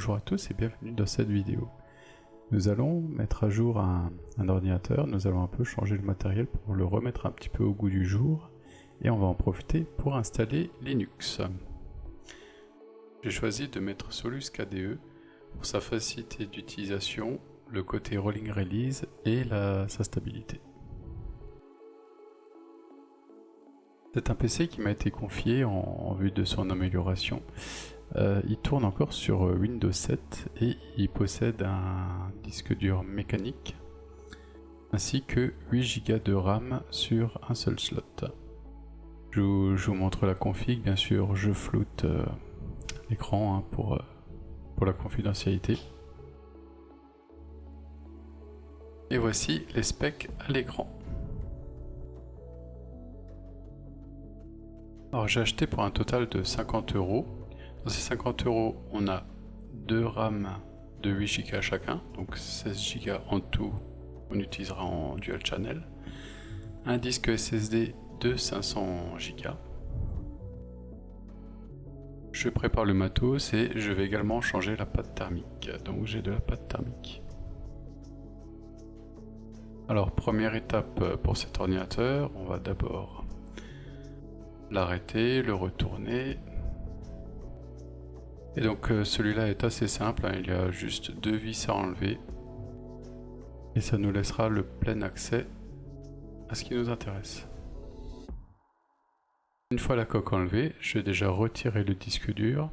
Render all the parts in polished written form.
Bonjour à tous et bienvenue dans cette vidéo. Nous allons mettre à jour un ordinateur, nous allons un peu changer le matériel pour le remettre un petit peu au goût du jour et on va en profiter pour installer Linux. J'ai choisi de mettre Solus KDE pour sa facilité d'utilisation, le côté rolling release et sa stabilité. C'est un PC qui m'a été confié en vue de son amélioration. Il tourne encore sur Windows 7 et il possède un disque dur mécanique ainsi que 8 Go de RAM sur un seul slot. Je vous montre la config, bien sûr je floute l'écran pour la confidentialité. Et voici les specs à l'écran. Alors j'ai acheté pour un total de 50 €. Dans ces 50 €, on a 2 RAM de 8 Go chacun, donc 16 Go en tout, on utilisera en dual channel. Un disque SSD de 500 Go. Je prépare le matos et je vais également changer la pâte thermique, donc j'ai de la pâte thermique. Alors première étape pour cet ordinateur, on va d'abord l'arrêter, le retourner. Et donc celui-là est assez simple, il y a juste 2 vis à enlever et ça nous laissera le plein accès à ce qui nous intéresse. Une fois la coque enlevée, je vais déjà retirer le disque dur.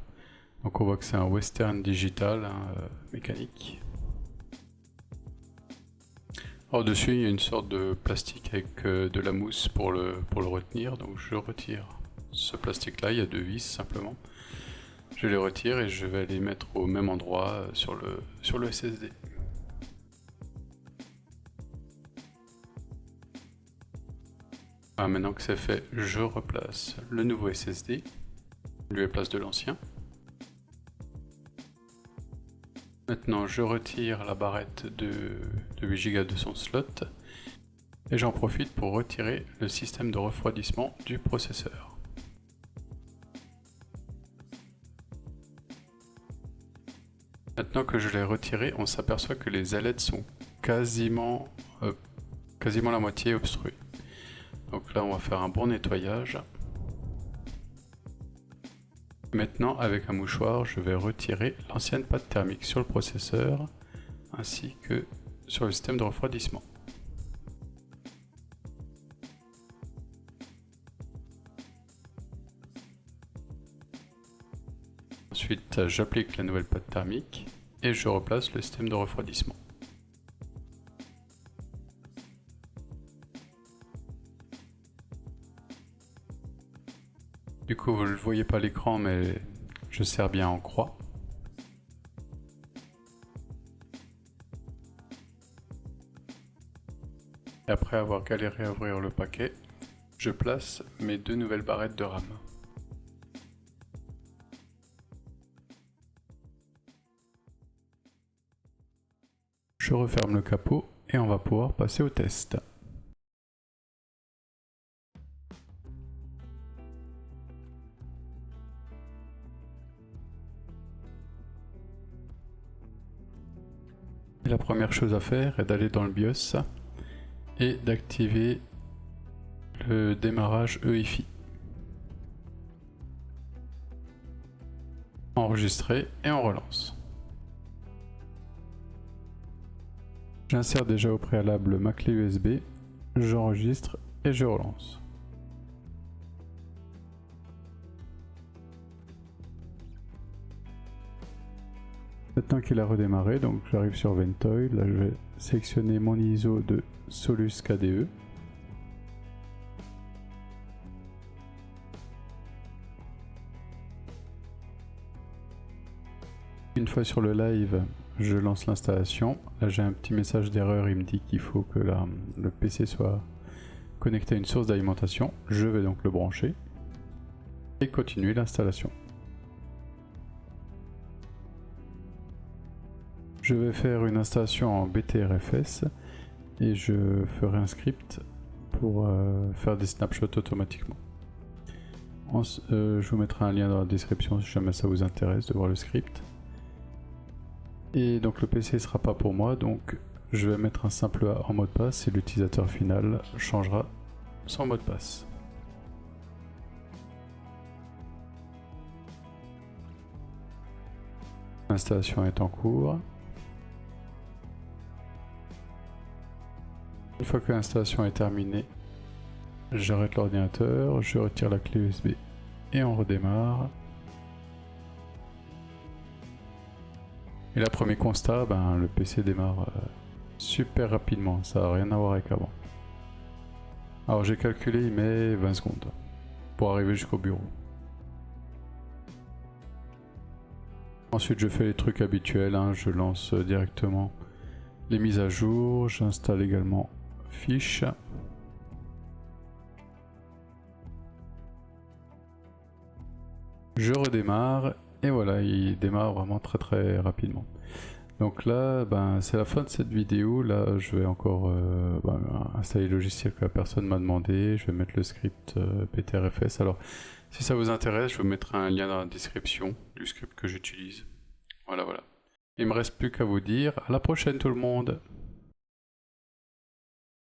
Donc on voit que c'est un Western Digital mécanique. Alors dessus il y a une sorte de plastique avec de la mousse pour le retenir, donc je retire ce plastique là, il y a 2 vis simplement. Je les retire et je vais les mettre au même endroit sur le SSD. Maintenant que c'est fait, je replace le nouveau SSD, lui place de l'ancien. Maintenant je retire la barrette de 8 Go de son slot et j'en profite pour retirer le système de refroidissement du processeur. Maintenant que je l'ai retiré, on s'aperçoit que les ailettes sont quasiment la moitié obstruées. Donc là on va faire un bon nettoyage. Maintenant avec un mouchoir je vais retirer l'ancienne pâte thermique sur le processeur ainsi que sur le système de refroidissement. Ensuite j'applique la nouvelle pâte thermique et je replace le système de refroidissement. Du coup vous ne le voyez pas à l'écran mais je serre bien en croix. Et après avoir galéré à ouvrir le paquet, je place mes 2 nouvelles barrettes de RAM. Je referme le capot et on va pouvoir passer au test. La première chose à faire est d'aller dans le BIOS et d'activer le démarrage EIFI. Enregistrer et on relance. J'insère déjà au préalable ma clé USB, j'enregistre et je relance. Maintenant qu'il a redémarré, donc j'arrive sur Ventoil, là je vais sélectionner mon ISO de Solus KDE. Une fois sur le live, je lance l'installation. Là j'ai un petit message d'erreur, il me dit qu'il faut que le PC soit connecté à une source d'alimentation. Je vais donc le brancher et continuer l'installation. Je vais faire une installation en BTRFS et je ferai un script pour faire des snapshots automatiquement. Je vous mettrai un lien dans la description si jamais ça vous intéresse de voir le script. Et donc le PC ne sera pas pour moi, donc je vais mettre un simple A en mot de passe et l'utilisateur final changera son mot de passe. L'installation est en cours. Une fois que l'installation est terminée, j'arrête l'ordinateur, je retire la clé USB et on redémarre. Et là, premier constat, le PC démarre super rapidement, ça n'a rien à voir avec avant. Alors j'ai calculé, il met 20 secondes pour arriver jusqu'au bureau. Ensuite je fais les trucs habituels, je lance directement les mises à jour, j'installe également Fiche. Je redémarre et voilà, il démarre vraiment très rapidement. Donc là, c'est la fin de cette vidéo. Là, je vais encore installer le logiciel que la personne m'a demandé. Je vais mettre le script PTRFS. Alors, si ça vous intéresse, je vous mettrai un lien dans la description du script que j'utilise. Voilà. Il me reste plus qu'à vous dire à la prochaine tout le monde.